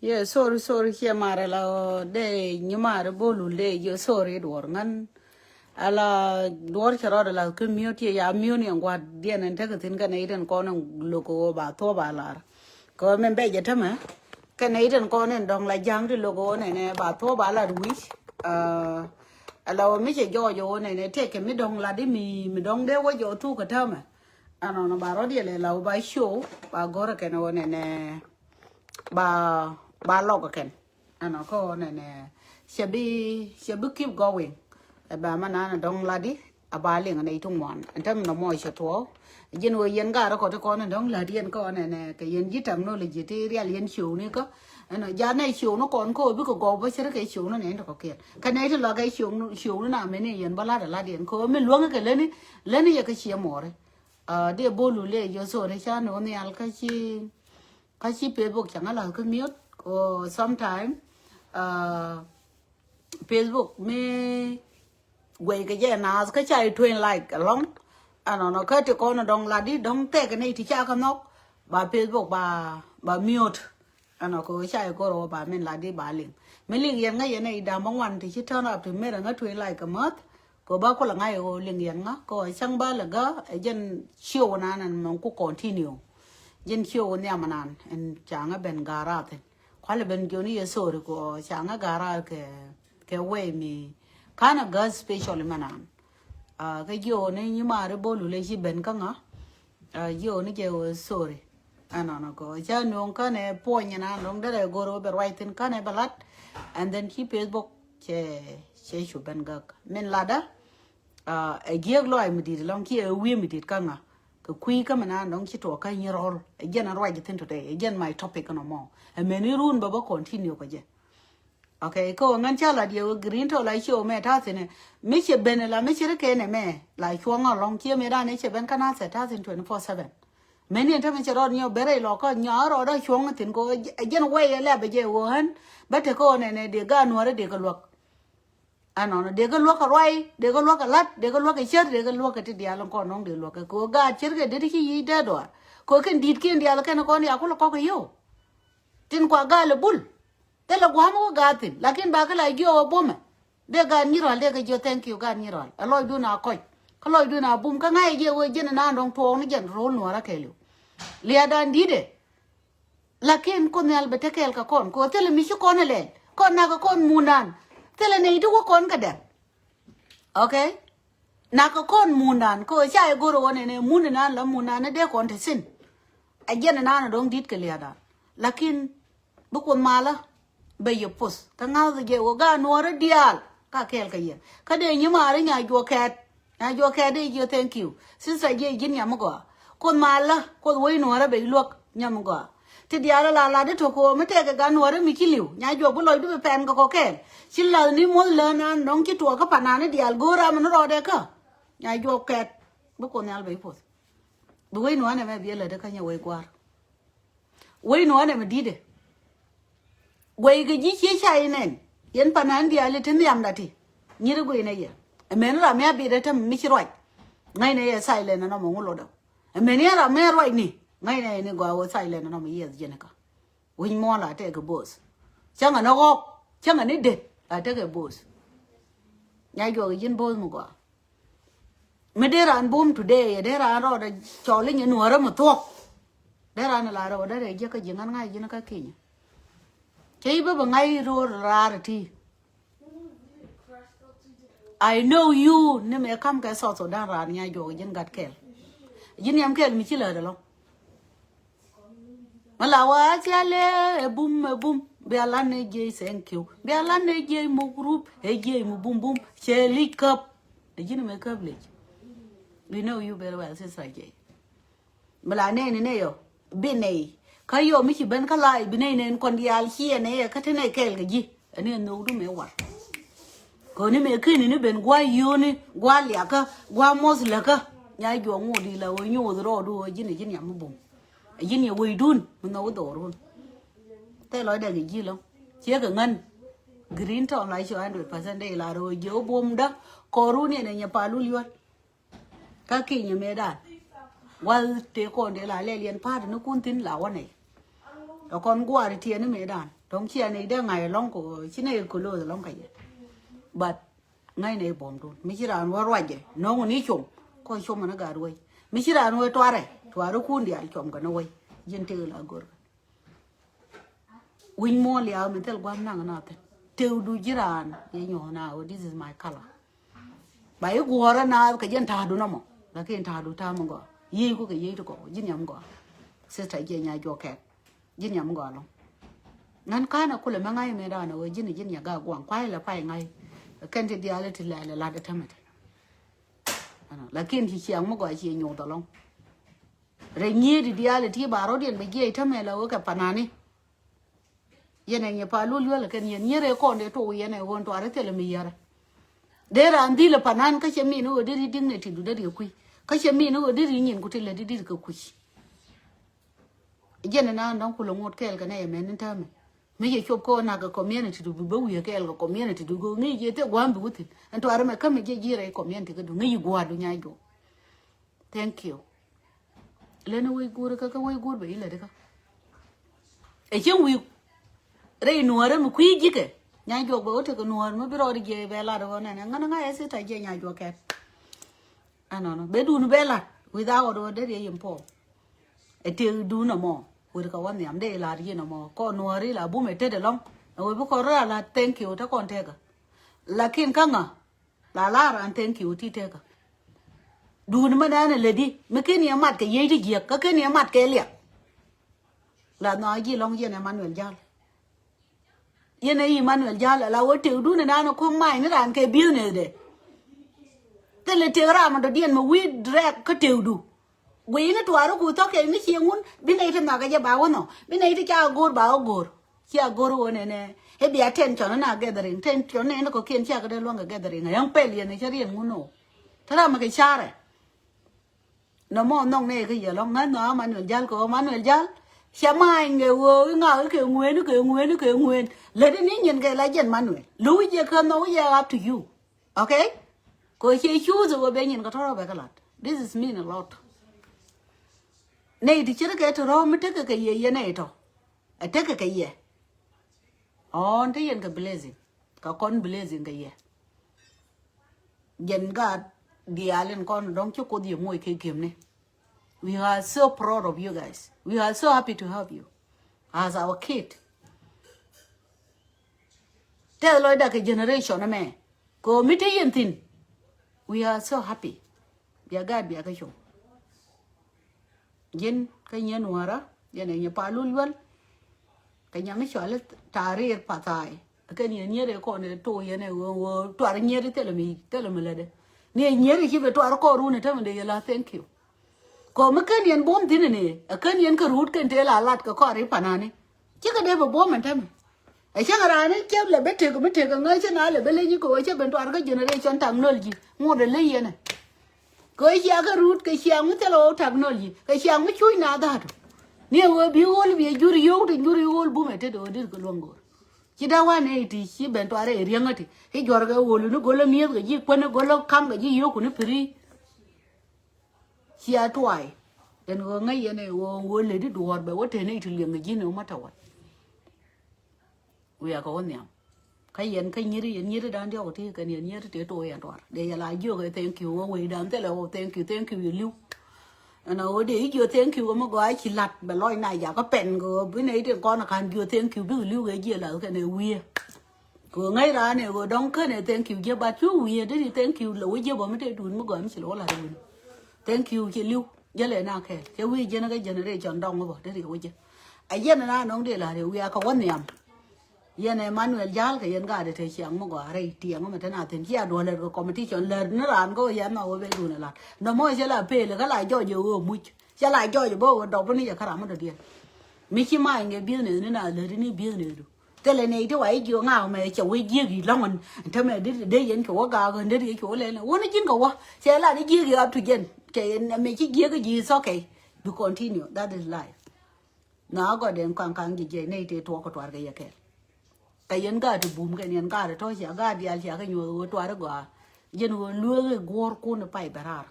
Yeah, sorry, here mara la de nyumara bolu le yo sorry dor ngan ala dor charo la community ya muni ngwa dien en take tin kan iden ko nan logo ba to ba lar ko men be jeta ma kan iden ko nen dong la jang de logo ne ba to ba la wi ala mi che jo ne take mi dong la di mi dong de wo jo tu ka ta ma ano no ba ro die le la ba show ba gora ken wo ne ba log again ano ko ne shabi keep going ba mana dong ladi abali ngane itungwan antam no mo shato jen wo yen ga ko to ko ne dong ladi en ko ne ke yen jitam no le jiti real yen shu ni ko ano ja ne shu no kon ko bi ko go ba shere ke shu no ne to ko ke ka ne to la ga shu na me ne yen bala da ladi en ko me luonga ke leni ye ke chi more de bolu le yo so ne cha no ne al ka chi Facebook chẳng là cái miốt or sometime Facebook me quay cái gì nào cái chạy thuyền like along nó cái thì con nó đông là đi đông té cái này thì cha con nó bà Facebook bà mute nó có chạy có rồi bà mình là đi bà mình liền yên ngay này đàm bóngวันthì chỉ turn up thì mấy người thuyền like cái mất có bao có là ngay rồi liền yên á có chẳng ba là cái dân chiều na nên mình cũng continue jen chiu ne amanan en changa ben gara ten kwale ben joni yeso ko changa gara ke we mi kana gas special manan ke yo ne nyumare bolu le ji ben kanga yo ne je sorry no ko ja no kane ponya na no dere goro be writing kane balat and then he Facebook che shu ben gak men lada a gieg lo ay midit long ki wi midit kanga cái quy cái mà nó chỉ thuộc cái như rồi again I write it today again my topic no more and many run baba continue cái gì okay ko ngan cha la điều green to lại show mẹ ta thế này mấy chị bên là mấy chị cái này mẹ lại chuông ở lòng kia mẹ ra này chị bên canal sẽ ta 24/7 mấy年他们知道你要别来了个鸟儿的chuông thì có again way là bây giờ hơn bắt cái cô này để gan nuôi để cái luộc nó để cái luộc cái roi để cái luộc cái lát để cái luộc cái chết để cái luộc cái dia long con nong để luộc cái cô gà chết cái để cái gì đó đó cô cái đi cái dia là cái nó con ya cô là có cái yêu tin qua gà là bull thế là quá mua gà tin lakin ba cái là yêu bom để gà như rồi để cái yêu thank you gà như rồi aloy du na coi cái aloy du na bum cái ngay yêu với dân na dong thong nó dân roll nó ra cái liu lia dan đi đấy lakin con này bete cái con cô thế là mi chú con này con nào cái con munan thế là này đâu có con cái đẹp okay na có con munan cô chạy goro này munan là munan nó để con thế xin ai dân nó đông đít cái lia đó lakin bữa con mà là bây giờ post cái ngao gì vậy ga nuôi dial cái gì cái đấy nhưng mà đấy nhà chùa kẹt đấy giờ thank you xin sai gì dân nhà mà con mà là con quay nuôi bây luộc nhà mà thì dia la de thoko mete ga ganore mi kiliu nya jo bu loy du pen ko ken chilla ni mo le na nong ki to ka panane dia gora man ro de ka nya jo ket bu ko nyal be pos bu we no ne me bi le de ka nya we kwar we no ne me di de we ga ji chi chai nen yen panan dia le tin yam dati ni re go ne ye men ra me bi de tam mi chi roi ngai ne ye sai le na no mo lo do men ya ra me roi ni ngay này nó gọi sai lên nó mới gì này cả, huynh mua là cái boss, chẳng là nó gọc, chẳng là nó đẹp là cái boss, nhảy vô cái dân boss mà quả, mấy đứa ăn boom today, đứa ăn rồi cho lên những nồi mà thuốc, đứa ăn là rồi đứa giờ cái gì ngắn ngay gì nó cái kia, cái bữa ngay rồi ra thì, I know you, nên mẹ cầm cái sọt đang ra nhảy vô cái dân gạt kẹl, dân em kẹl mình chỉ là được không? Malawa chale boom be alane je thank you be alane je mu group e je mu boom cheli cup e jini me coverage we know you very well sister je malane ne yo binei kayo mi ci ben kala binei ne kon dial chi ne ka tene kel ga ji ne no du me war ko ni me kini ni ben gwa yoni gwa liaka gwa mos laka nya jo ngodi la wo nyu ro du jini am bum yin ya we dun mun no do ron te loy de gi lo che ga ngan green to lai cho 100% de la ro jo bom da ko ru ne nya palu liwa ka ki nya me da wal te ko de la le lien pa no kun tin la wa này con qua thì tiền mấy đàn đồng chia này đang ngày long của chỉ này của lừa long cái but ngay này bom luôn mấy chỉ là nó rồi vậy nó còn đi chủng coi chủng mà nó gà đuôi mấy chỉ là nó toa rồi cuốn đi ăn chủng cái nó quay dân tiêu là gor win more liao mình tel quam nang na te tiêu du jiran ye nyo na this is my color bai gora na ka jen ta du na mo la ken ta du ta mo go yi ko ke yi to ko jin yam go se ta je nya jo ke jin yam go lo nan ka na kula ma ngai me da na we jin ya ga gwang kwai la pai ngai ken ti dia le ti la da ta mate ana la ken ti chiang mo go chi nyo to long re nyi di dia le ti ba ro dien be ge ta me la o ka panani yene nya pa lu la ken yen nyere ko de to yene won to are tele mi yara de ran di le panan ka chemi no de ding ne ti du de ku ka chemi no de nyin ku ti le di ka ku yene na ndon ku lo ngot kel ka ne men ta me ye chop ko na ka community du bu ye kel ka community du go ngi je te gwam bu ti an to are me ka me je jire community ka du ngi gwa du nya go thank you le no we gur ka we gur be ile de ka e chen wi re nuore mu kwi jike nya jo bo te ko nuore mu biro ri je be la do ne ngana nga ese ta je nya jo ke ano be du nu be la without do de ye impo e te du no mo we ka wan yam de la ri no mo ko nuore la bu me te de long we bu ko ra la thank you ta kon te ka lakin kanga la ran thank you ti te ka du nu ma da ne le di me ken ya mat ke ye di je ka ken ya mat ke le la no ji long je ne manuel jal yene Emmanuel jala la wote du ne nano ko mai ne ran ke business de tele te ra ma do dien ma wi drag ka te du we ne to aro ku to ke mi chiengun bi ne te na ga ba wono bi ne te cha gor ba gor cha gor wone ne e bi attention na gathering tension ne ko ken cha ga de lo ga gathering yang pel ye ne cha rien nguno tara ma ke chare no mo nong ne ke ye lo ngan no Manuel jal ko Manuel jal xa mai người wo ngao cái nguyên lấy đến nhìn cái lại dân Manuel lối giờ không nói giờ up to you okay coi chơi chú rồi bên nhìn cái thằng đó cái lát this is mean a lot này thì chưa cái thằng đó mới thấy cái gì này thôi thấy cái gì on thấy cái blazing cái con blazing cái gì dân cái dialen con đóng chút có gì mua cái kiếm này. We are so proud of you guys. We are so happy to have you as our kid. Tell Lloyd that generation, man. Go meet anything. We are so happy. Be a God, be a show. Jen, can you know her? Jen, and your palul. Can you make sure Tari Patai? Can you near a corner to yen to our near tell me, lady. Near here to our core room and tell me, thank you. Ko ma kan yen bom tin ne a kan yen ka rut kan te la lat ka ko ri panane ti ka de bom man tam a cha ra ne ke le bete ko bete ka ngai cha na le bele ni ko cha ben to ar ka generation technology mo de le yen ko ya ka rut ka xiang mu te lo technology ka xiang mu chui na da ni wo bi wol bi juri yo de juri wol bu me te do dir ko longo ti da wa ne ti si ben to are ri ngati e jor ga wol no go lo mi ga ji ko ne go lo kam ga ji yo ko ne pri chia tuai den go ngai yene wo le di duor be wote ne itli ngi no mata wat we are going now kai yen nyiri dan dio ti kan yen nyiri te to yan twar de ya la jo ke thank you we dan te la thank you you ana o de jo thank you mo go ai chi lat be loy na ya ko pen go bi ne de con kan jo thank you bi lu ge je la ke ne we go ngai ra ne go dong ke ne thank you je ba chu we de thank you lo je bo me te dun mo go mi chi lo la dun thank you chị lưu giờ lại nào kể cái quy giờ nó cái generation đông rồi đấy thì quy giờ ai giờ nó nói để là điều ya có vấn niệm giờ này Manuel giáo cái dân gà để thấy chuyện mà gọi đây tiếng mà thế nào thì chỉ đùa là competition là nó làm có giờ mà về đùa là nó mới sẽ là pe là cái lại cho nhiều mũi sẽ lại cho nhiều bao đầu bên này giờ khá lắm rồi đi mấy khi mai người biết nữa là lời đi biết nữa thế là này thì vậy chưa ngào mà cháu ấy giết gì lắm mình thế mà để dân chỗ gà gần để chỗ lên là nó chín cầu sẽ là đi giết gì up to dân cái mấy chiếc giết cái gì sao cái you continue that is life nó có đến càng gì này thì thua cái toa cái dân gà thì bùm cái nhân gà thì thôi sẽ gà đi ăn sẽ cái nhiều toa đó gà dân vừa lừa cái gor cô nó phải bả ra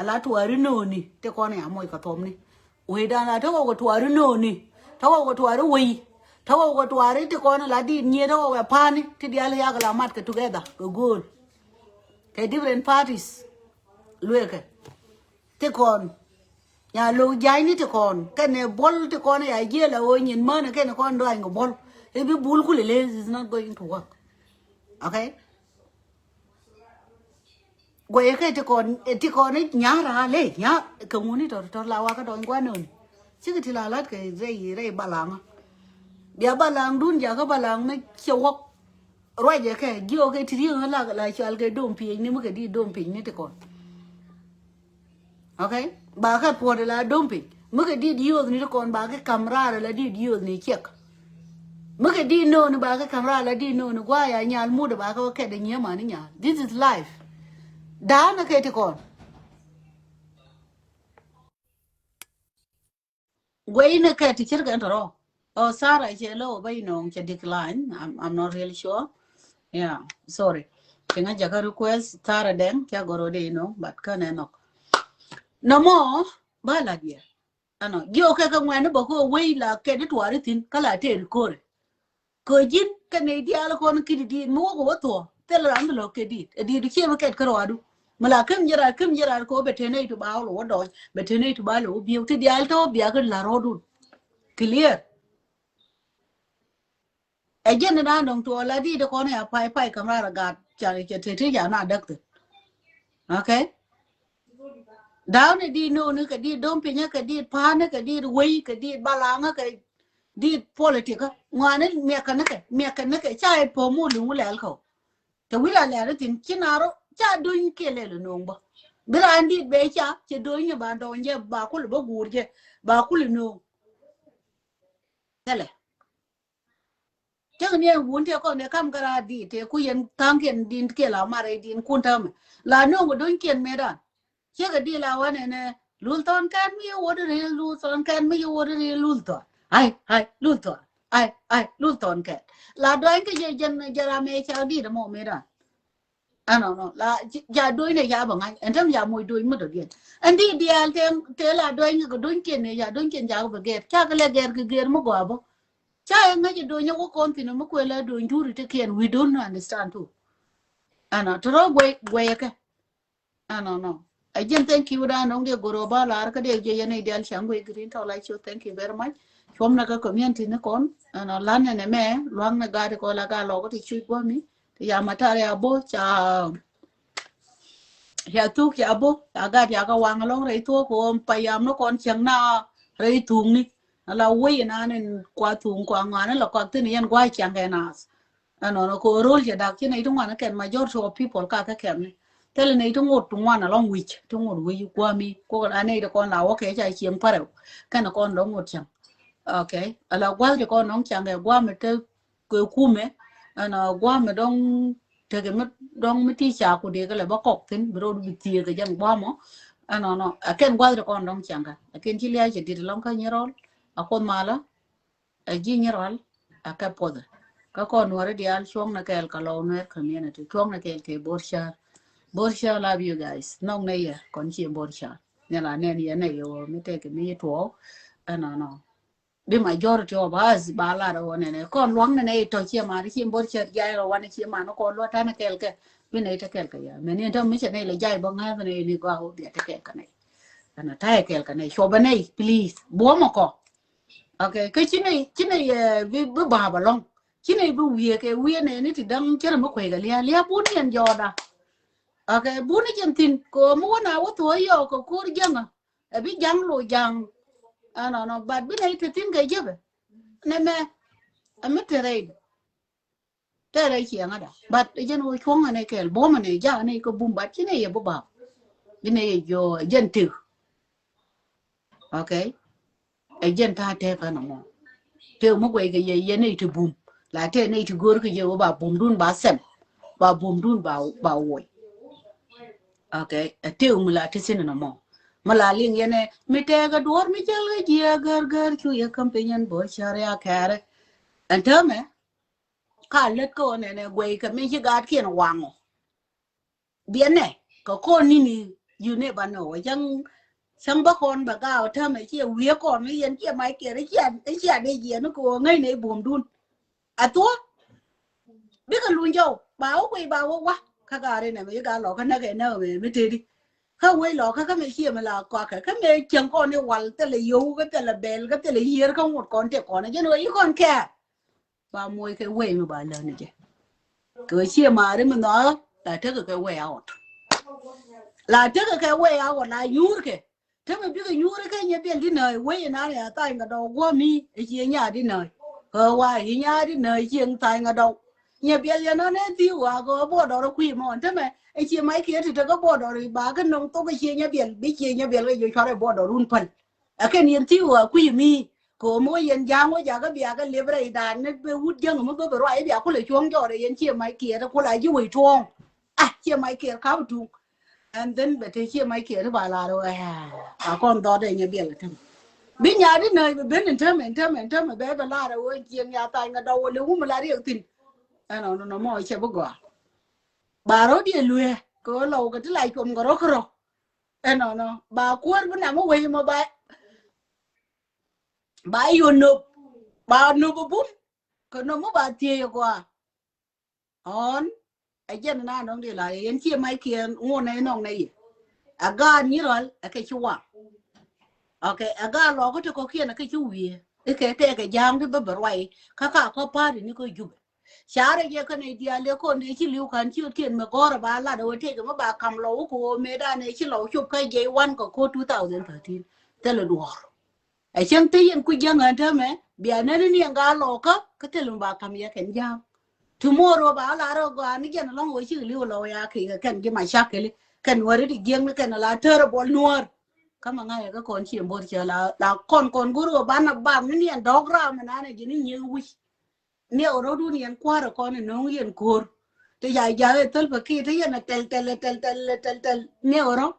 là toa rồi nô nè thế con này mỗi cái thôm nè uế đàn là thôi cái toa rồi nô nè tawo go tware wi tawo go tware ti ko na la di nye tawo ga pani ti di ala ya la mat ke together go goal ke different parties lueke ti kon ya lo jai ni ti kon ke ne bol ti kon ya je la o nyin ma na ke ne kon do ai go bol e bi bul ku le is not going to work okay go ye ke ti kon nya ra le nya ko nguni to la wa ka do ngwa non chứ thì là lát cái dây bà làng bia bà làng đun giờ các bà làng nó chiều hoặc rồi giờ cái nhiều cái thì riêng là cho cái đom pin nhưng mà cái đi đom pin như thế còn ok bà cái phô là đom pin mà cái đi nhiều như thế còn bà cái camera là đi nhiều như check mà cái đi nô nó bà cái camera là đi nô nó qua ya nhà mua được bà cái đấy nhiều mà nhá this is life đã nó cái thế còn Way in a cat teacher can draw. Oh, Sarah, hello, by no, decline. I'm not really sure. Yeah, sorry. Can I just request Sarah then? Kagoro de no, but can I knock? No more, Baladia. I know. You can win about go away like get it to anything. Calate core. Kojin, Canadian, con kiddy, more water. Tell her I'm the locate. A deed came at Carado. Malacum, Yara, go betene to bow or dodge, betene to bow, beauty the alto, Biagan la rodu. Clear. Again, and I don't to a lady the corner of pie camera got Charlie Chetty, not ducted. Okay? Down a did no, a did dumping, a did panic, a did wake, a did balanga, a did politica, one mechanic, child for more than will alcohol. The will I let it in Chinaro, child doing kill a number. But I did becha, you're doing about on your bakul, bagurje, bakul no. Tell chẳng nhẽ muốn theo con này cam gara đi thì cô yên tăng kiện din kia là mà đây din kun tham là nó có đôi kiện mẹ đó chứ cái đi làวันnày lul ton can mi wo de lul ton can mi wo de lul ton ai lul ton ai lul ton can là đôi cái dân ra mẹ cháu đi là mò mẹ đó à nó là giờ đôi này giờ bằng anh trong giờ mùi đôi mất được điện anh đi al thêm thế là đôi kiện này giờ đôi kiện giờ có ghét chắc cái cái ghét mất quá bo Chai ngaji do nyago konti no makwela do injuri take and we don't understand too. Ano toro gwe ke. Ano no. Again thank you da no nge goroba la arka de je yana ideal shangwe green to like you thank you very much. Chom na ka community ne kon ano lan ne me luang na ga ko la ga lo ko ti chui ko mi. Ti ya matare abo cha ya tu ki abo aga ya ga wang long rei to ko payam no kon chang na rei tung ni là quay na nên qua thùng qua ngoài là qua tên nhân quay chẳng cái nào nó có role chỉ đặc chứ này trong ngoài nó kèm majority of people cả cái kèm này thế là này trong một trong ngoài là long which trong một which qua mi cô anh này là con nào ok chạy chiếm phải không cái nó con đóng một chẳng ok là qua cho con đóng chẳng cái qua mà tới cái cùm ấy nó qua mà đóng thì cái mất đóng mất tí chả của đấy cái là bắt cọc thế rồi bị tiệt cái dân qua mà nó cái qua cho con đóng chẳng cái chỉ là chỉ đi long cái nhớ rồi akon mala a general aka poda ka kon wara dial chong na kel ka lo Nuer community chong na kel ke borsha love you guys nong ne ya kon chi borsha ne la ne ya ne yo mi te ke mi to no the majority of us ba la ro ne kon luang ne to chi ma chi borsha ya ro wan chi ma no kon lo ta na kel ke mi ne ta kel ka ya me ne to mi che ne le jai bo nga ne ni ko ho dia ta kel ka ne ana ta kel ka ne sho ba ne please bo mo ko okay cái chị này với bà long chị này với việc này thì đang chơi mà quay cái lia bốn nhân giò đã okay bốn nhân tin có mua nào có tuổi yo có cô giang à biết giang rồi giang nó bạn biết này thì tin cái gì vậy nên mà em mất rồi chị ăn đó bạn giờ nó không này cái bố mà này giờ này có bùm bát chị này bố bà cái này yo dân từ okay agent ta te ka no te mo gwe ge ye ne to boom la te ne to gor ke ye ba boom dun ba sem ba boom dun ba wo okay te mu la te sin no mo mala ling ye ne mi te ga dor mi jel ga ye gar chu ye companion bo sharia kare anta me ka let ko ne gwe ka mi ga kien wango bien ne ko ni you never know yang sang bác con bà gạo thơm ấy chia vía con mấy yên chia máy kia đấy chia đây gì nó cô ngay này buồn đun à tua biết cái luôn dâu báo quay báo quá các gà đây này mấy gà lọ cái cái nào về mới thế đi không quay lọ các mấy chia mà là qua cái mấy chẳng con đi quал tên là yêu cái tên là bel cái tên là hiền không một con trẻ con này chứ nó ý con kẻ và môi cái quay mà bà lớn này chứ cứ chia mà đấy mình nói là thức cái way out là thức cái way out là nhur cái thế mà biết cái nhur cái nhà biển đi nơi way nào này tại cái đầu qua mi chia nhà đi nơi hoài nhà đi nơi chia tại cái đầu nhà biển nó nên tiêu à có bỏ đó nó quý mà thế mà chia máy kia thì có bỏ đó rồi bà cái nông tôi cái chia nhà biển biết chia nhà biển cái gì cho nó bỏ đó run phân cái niên tiêu à quý mi cô mỗi yên giang mỗi giờ cái bia cái liệp này đàn nó bị hút dân mà bị loại bia có lấy chuông cho để yên chia máy kia nó có lại dưới chuông à chia máy kia khá một chút and then bị thế chia máy kia nó bà là rồi à con đó đây nhà biển là thằng biết nhà đến nơi mà bên thơm mà bé bà la rồi chia nhà tài ngà đầu lưu mà la đi tin nó mỏi chơi bốc gà bà rồi đi lùi có lâu cái lại cùng cái đó nó bà cuốn vẫn nằm ở quê mà bà yêu nộp bà nộp bún cái nó mới bà thiê qua on ai dân na nó đi lại yên chia máy kia ngon này nong này aga như rồi cái chú à ok aga lo có cho có kia là cái chú gì cái giang đi bờ rồi các có pa thì nó có giúp sáng nay cái này đi lấy con đi chỉ lưu khăn chưa tiền mà có bà là đâu thế cái mà bà cầm lẩu của mẹ đàn này chỉ lẩu chụp cái giấy one của cô 2013 thế là đủ ai chẳng thấy yên quy giang anh thơm ấy bây giờ này anh gà lẩu cái thế là bà cầm ya kén giang tomorrow bà là rồi cái này cái nó long với chữ lưu lẩu ya khi cái mà sắc cái nuôi đi giang cái là terrible nuôi cái mà ngay cái con chim bột chờ là con guru bà nó bà nó niên dog ra mà nó này chỉ nhiều quý nếu rồi đun yên qua rồi con này nó yên cồn thì giờ tôi phải kia thấy là tel nếu rồi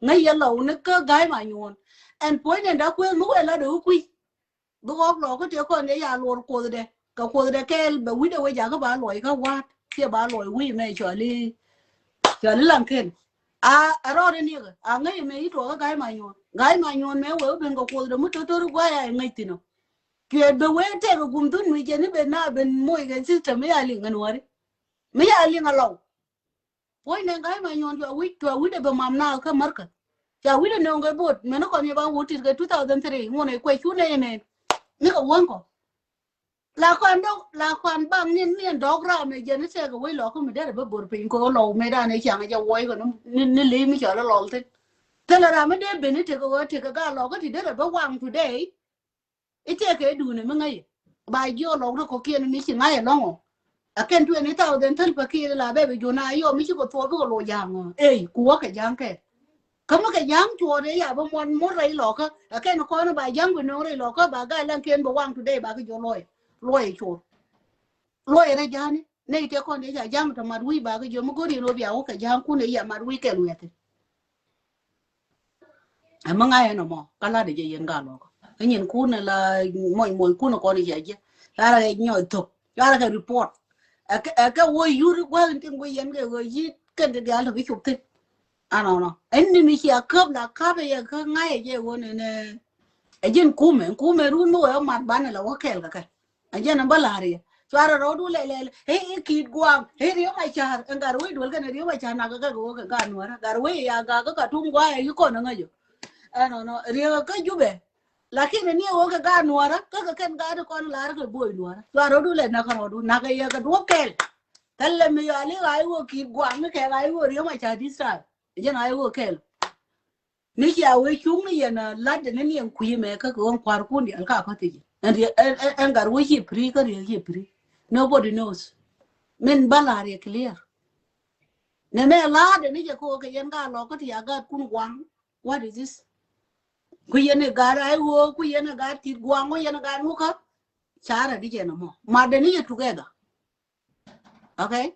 ngay giờ lâu nó có gái mà nhon anh point này đã quên mũi là đủ quy bữa góp lò có chuyện con để giờ luôn cô đây cái bà quý đâu bây giờ các bà lội các quát kia bà lội quý này trở đi làm khen rồi đây nè ngay mấy chỗ gái mà nhon mấy bữa bên cô đâu mất tôi qua ngay tin nó chuyện bữa quên thế rồi cùng tôi nuôi chân bên na bên môi cái system mấy ai liền ngồi đấy mấy ai liền lâu point này gái mà nhon cho quý để bà mam nào cái mất cái giờ quý để nông cái bột mà nó còn như bao bột thì cái 2003 ngồi này quay chút này này nó có uống không là khoản bằng nên đọc ra mà giờ nó sẽ có quay lọ không mình để bột pin có lọ mấy đàn này chẳng cho quay của nó lấy mới cho nó lọ thế là làm để bên thì cái lọ có thì để là bác quang today ít cái đủ này mới ngay bài vô lọ nó có kia nó chỉ ngay ở đó à cái chuyện này tao đến thân kia là bé bị vô này vô mới chỉ có thua với lọ giang cua cái giang cái không cái giang chùa đấy à bông quan mót đây lọ cái nó coi nó bài giang của nó đây lọ bà gai lang kia bác quang today bà cái vô lôi chùa lôi ra giang này thì con đấy giang mà mà đuôi bà cái vô mới có đi lôi béo cái giang cu này mà đuôi cái luyện mà ngay nó mò cái là để gì yên cả nó cái nhìn cu này là mọi cu nó còn đi vậy chứ là nhồi thục là cái report cái ôi yuri quá cái ôi yên cái ôi gì cái là cái chụp thế nó anh đi chia cướp là cướp bây giờ cái ngay cái ôi này cái nhìn cu mày run mua ở mặt bán này là quá kẹt cái anh nó bảo là gì cho rồi đủ lại kid guang riêu mai char anh gar đuổi cái này riêu mai char cái gan nữa gar ya cái tung quá ấy con nó ngay nó riêu cái giúp bè là khi này nhiều cái gan nữa cái gan con là cái bùi nữa cho rồi đủ lại nó không đủ cái đuốc kẹt thế là mình ở đây cái kid guang cái riêu mai char đi sao giờ này kẹt nếu chỉ ở chúng này là lát để nó niệm quý mẹ các con quan quân đi ăn cả có gì and gar we keep free ka keep free nobody knows men balari clear ne me la de ni ko ke yan ga lo ko ti aga kun gwang what is this ku yen ga ai wo ku yen ga ti gwang wo yen ga nu ka chara di je no mo ma de ni together okay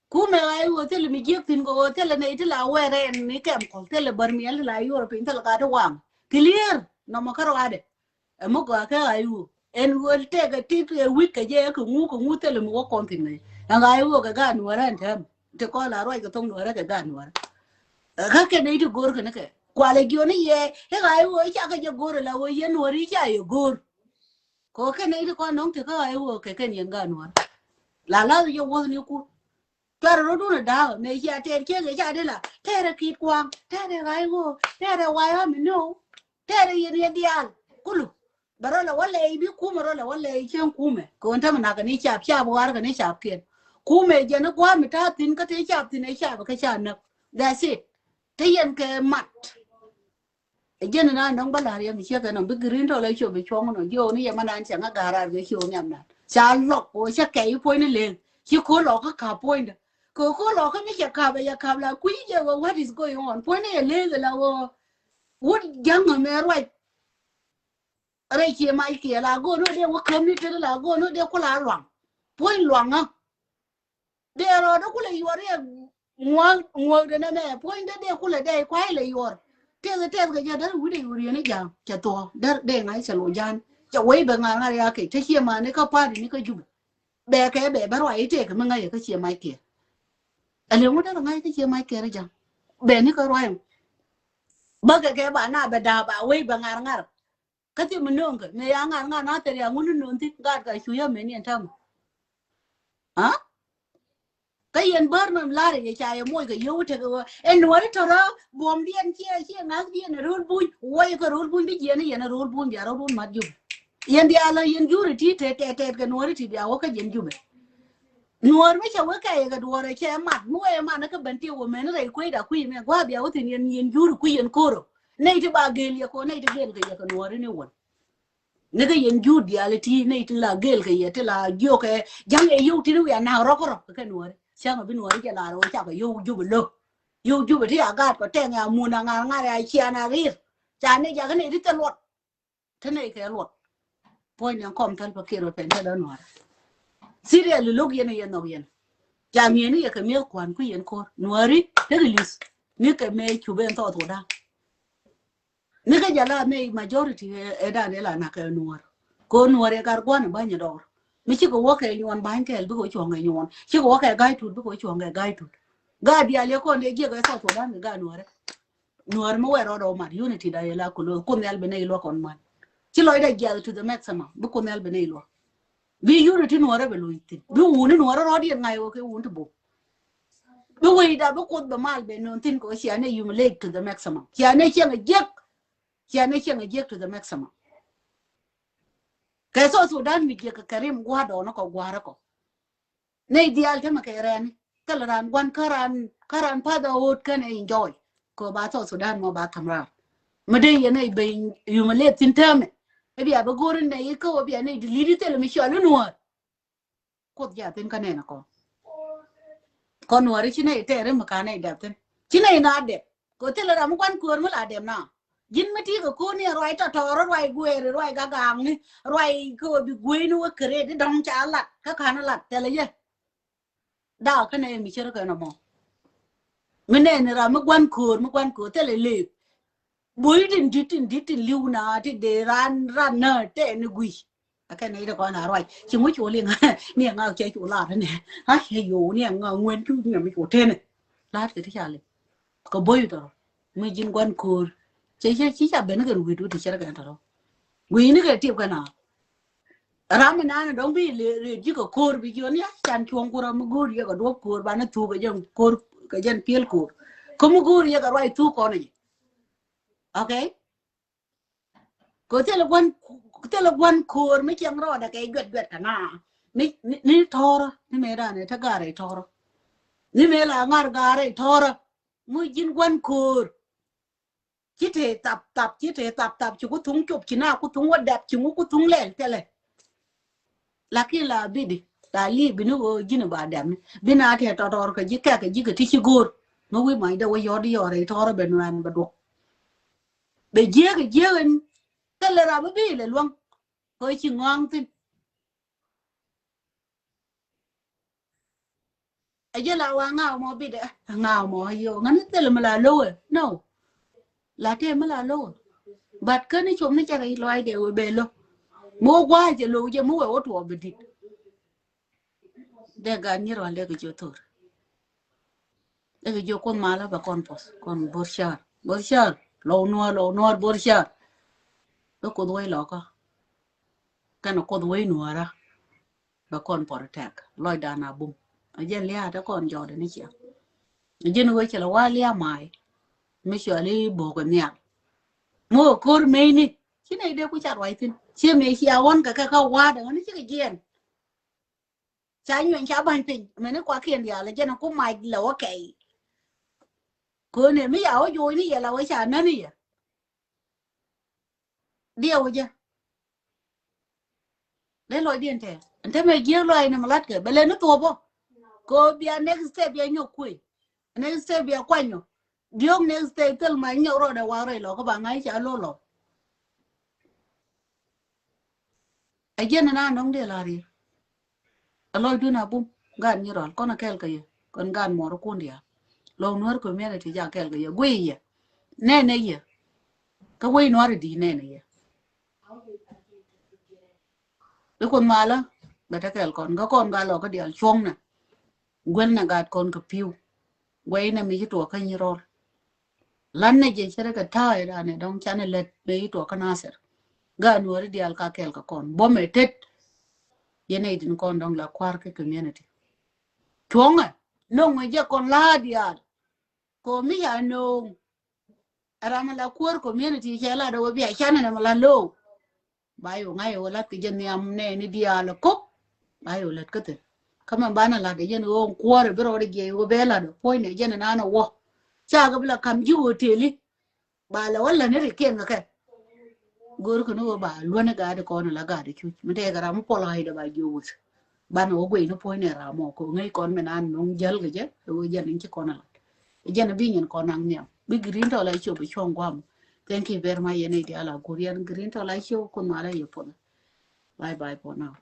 ku me ai wo te le mi je tin ko te le nei te la were ni kem ko te le bar mi la yo pin te la ga to wang clear no mo karo ade một cái ayu en will take a tip a week cái gì cũng ngu tele một con thìn này thằng ayu cái gan nữa anh thêm thì coi là rồi cái tông nữa cái gan nữa khác cái này thì gor cái này cái kwa le gyo ni ye he ga wo cha ka je gor la wo ye no ri cha ye gor ko ke ne ko non te ka ai wo ke ken yen ga no la yo wo ni ku cho nó đúng đau mẹ cha tiền kia người cha đây là thế là kịt quang thế là gái ngô thế là quái hoa mình nô thế là yên yên đi ăn cú lu bà rồi là quál lệ biết cú mà rồi là quál lệ chứ cú mẹ còn thằng mình nào cái này chạp chạp qua cái này chạp kia cú mẹ giờ nó quá mẹ ta tin cái thế chạp tin này chạp cái chạp nè that's it thế yên cái mặt giờ nó nông bà lại mình chưa cái nó biết green rồi lấy chỗ bị chong nó vô nó giờ mà đang chẳng có gara cái chỗ nhầm nè cha lọc rồi cha cái phôi nó lên chứ cố lọc cái cả phôi nè ko lo ka mi ya ka la ku je what is going on point e le la wo what young me right re che mai ke la go no de wo ka mi te la go no de ko la luang point luang a de ro do ku le yo re ngwa de na me point de ku le de kwai le yo te ga ja dar wi de wi ne ja cha to dar de ngai cha lo jan cha wei ba nga ya ke te che ma ne ka pa ni ka ju be ke be ba ro ai te ka ma ngai ka che mai ke ale ngo da ngai ka che mai ke ra ja be ni ka ro ba cái bà na bà đà bà quay bà ngar ngar cái gì mình nương cái này ngar ngar nó tới nhà muốn nương thì gạt cái chuối mình nhận thầm hả cái yên bớt mình la để chạy môi cái yêu thì cái em nói thôi đó buồn điên chia ngang điên là rul bui quay cái rul bui bây giờ này là rul bui giờ rul mặt dùng yên đi ala yên du thì cái nói thì bây cái yên dùng nuor mấy cháu cái đùa này che mặt nuôi mà nó cái bên tiêu của mình nó lại quay đã quay mẹ quá béo thì yên du quay yên cô rồi này thì bà gel ya ko này thì gel cái nuor này won ne cái yên du reality này thì là gel cái thì là yo cái giang ấy yo thì nó nào rõ rồi cái nuor sang ở bên nuor cái là rồi chắc cái yo du bự yo du bự thì agat có tên nhà mua ngang ngang ai chia na rir cha này giờ cái này thì tên luật thế này cái luật point yang kom thân phải kia rồi phải thế đó nuor serial lúc yên nó yên cha miếng này cái miếng quan quý yên cô nuori thế cái list miếng cái mê chủ bên to thủ đa ni ka jala me majority eda ne la na ka nuor ko nuor e gar gwan ba nya dor mi chi ko wo ke nyon ban ke bu ko chonga nyon chi ko wo ke gai tut bu ko chonga gai tut ga dia le ko ne je ga so to dan ga nuor mo wero do mat unity da la ko lo ko nel be ne lo kon man chi lo da gel to the maximum bu ko nel be ne lo bi unity nuor be lo itin bu uni nuor ro di ngai wo ke un to bu bu wi da bu ko be mal be non tin ko sia ne humiliate to the maximum sia ne chen je kia ne kia ngejek to the maximum ke so Sudan mi je ka karim gwa do no ko gwara ko ne dial te ma ke ren kala ran gwan karan pa da wot kan enjoy ko ba so Sudan mo ba kamra mede ye ne be humiliate tin tame e bi aba gorin ne ko bi ne diliri tele mi shalo no ko ja tin kan ne ko no ri chine te re ma ka ne da tin chine na de ko tele ram gwan ko mo la dem na jin mati ko ko ni roi ta to roi gue roi ga gang ni roi ko bi gue no kre de dong cha lat ka kana lat tele ye da ka ne mi chere ka no mo mene ne ra mo gwan ko tele le bui din liu na ti de ran na te ni gui ka ne de ko na roi chi mo chu li ni nga che chu la ne ha he yo ni nga ngwen chu ni mi chu te ne lat ke ti cha le ko boy to mi jin gwan ko chỉ chả bên cái người thì chả cái nào người này cái tiếp cái nào ram na đông bị chỉ có cor bị cho nhá chan chuông cor mà gor ya cái đốt cor bạn nó thu cái dân cor cái dân piel cor como gor ya cái right thu con này ok có thể là quan cor mấy chẳng rõ là cái gật cả na ni thor ni mẹ ra này thắc gà này thor ni mẹ là ngar gà này thor muy jin quan cor chỉ thể tập chỉ có thúng chụp chỉ nào có thúng vật đẹp chỉ có thúng lẻ thế này là cái là bị đi ta li bị nó gina bà đẹp bên nào thì tao cái gì cái tí gor nó quý mày đâu có gió đi gió này thor bên ngoài bà đục để cái anh cái là ra bị là luôn hơi chỉ ngon tin ấy giờ là hoàng ngào mà bị đấy ngào mà hiểu ngắn thế là mà là lâu rồi no là thế mà là lâu bật cái này chúng nó chắc cái loài đều bền luôn mua qua thì lâu chứ mua ở chỗ bên thịt để gan như rồi để cái chỗ thôi để cái chỗ con má là bà con post con bớt shar lo Nuer bor sha ko do lo ko kana ko do Nuer ra ba kon por tek loy dana bum ajen liya ta kon jode ni chi ajen wo chela walia mai mi shali bo ko nya mo kor me ni chine de ku chat wai tin chi me chi awon ka wa da ni chi ke jen cha nyen cha ban pin me ne kwa kien ya le jen ko mai lo ke ko ne mi ya o yo ni ya la wa cha na ni ya dia wo je le loy dien te ante me je loy na malat ke bele no to bo ko bia next step ya nyokui next step ya kwanyo diong next step tel ma nyo ro da wa re lo ko ba ngai cha lo a jen na nong de la ri aloy du na bum gan ni ron kon kel ka ye kon gan mo ro kun dia lo Nuer community ja kel ka ye gwe ye ne ye ka we Nuer di ne ye be kon mala be ta kel kon ga lo ka dial chong na gwen na gat kon ka piu we na mi to ka ni ro lan ne je chere ka ta ira ne dong chane let be to ka naser ga Nuer dial ka kel ka kon bo me tet ye ne din kon dong la kwar ke community chonga no nge kon la dial ko mi ya no arama la kwar community chela do bi a chane na la lo bayo ngai wala ke jen yam ne ni dial ko bayo let ka te kama bana la de jen o kwar bro de ge o bela do po ne jen na na wo cha ga bla kam ji hoteli ba la wala ne re ken ka gor ko no ba lo ne ga de ko na la ga de chu mi te ga ram po la ida ba ju ban o gwe no po ne ra mo ko ngai kon me nan nong jal ga je o jen ni ko na jen bi nyen ko nang ne bi green to la chu bi chong kwam thank you very much ye ne di ala korean green to la chu ko mala ye po bye bye for now